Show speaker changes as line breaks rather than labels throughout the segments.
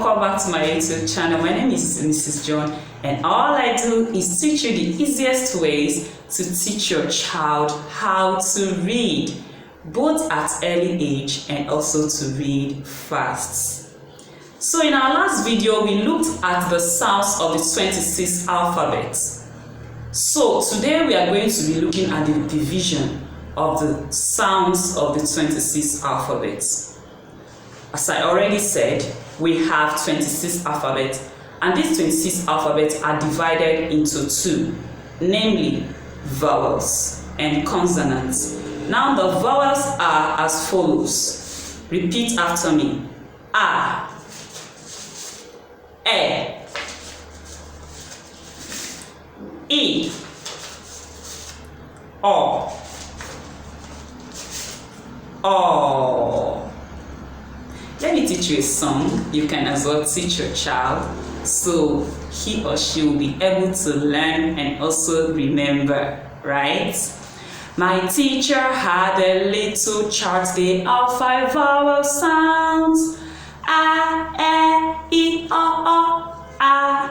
welcome back to my YouTube channel. My name is Mrs. John, and all I do is teach you the easiest ways to teach your child how to read, both at early age and also to read fast. So in our last video, we looked at the sounds of the 26 alphabets. So today we are going to be looking at the division of the sounds of the 26 alphabets. As I already said, we have 26 alphabets, and these 26 alphabets are divided into two, namely vowels and consonants. Now the vowels are as follows. Repeat after me. A, E, O. Let me teach you a song you can as well teach your child, so he or she will be able to learn and also remember, right? My teacher had a little chart, they are 5 vowel sounds. A, E, I, O, A,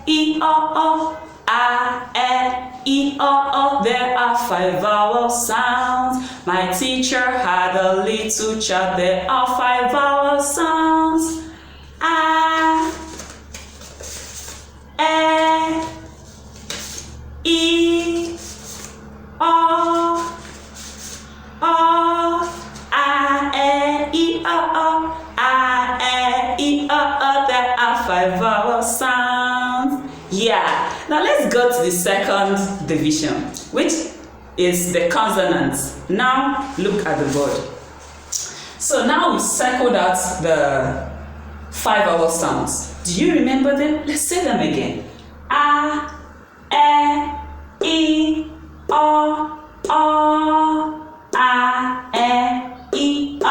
E, O, A, E, O. There are 5 vowel sounds. My teacher had a little chart, there are 5 vowel sounds. A, E, O, A, E, O, A, E, O. There are 5 vowel sounds. Yeah, now let's go to the second division, which is the consonants. Now look at the board. So now we've circled out the 5 vowel sounds. Do you remember them? Let's say them again. A, E, O, A, E, O,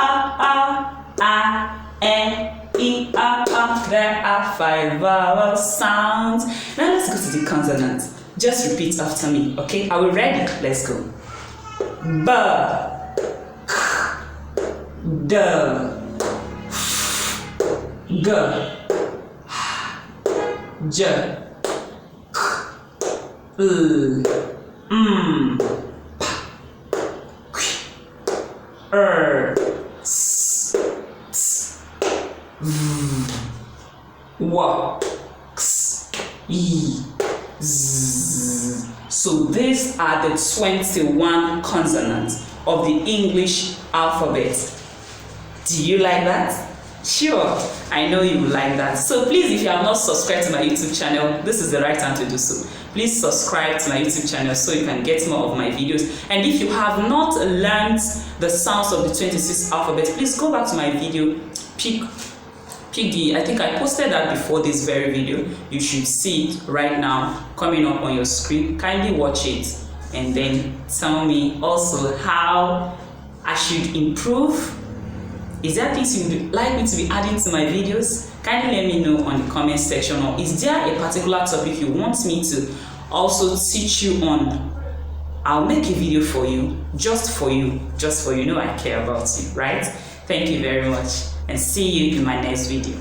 A, E, O. There are 5 vowel sounds. Now let's go to the consonants. Just repeat after me, okay? Are we ready? Let's go. B, K, D, G, J, K, L, M, P, R, S, T, V, W, X, Y, Z. So these are the 21 consonants of the English alphabet. Do you like that? Sure, I know you will like that. So please, if you have not subscribed to my YouTube channel, this is the right time to do so. Please subscribe to my YouTube channel so you can get more of my videos. And if you have not learned the sounds of the 26 alphabet, please go back to my video, pick the, I think I posted that before this very video. You should see it right now coming up on your screen. Kindly watch it and then tell me also how I should improve. Is there things you would like me to be adding to my videos? Kindly let me know on the comment section. Or is there a particular topic you want me to also teach you on? I'll make a video for you, just for you. You know I care about you, right? Thank you very much, and see you in my next video.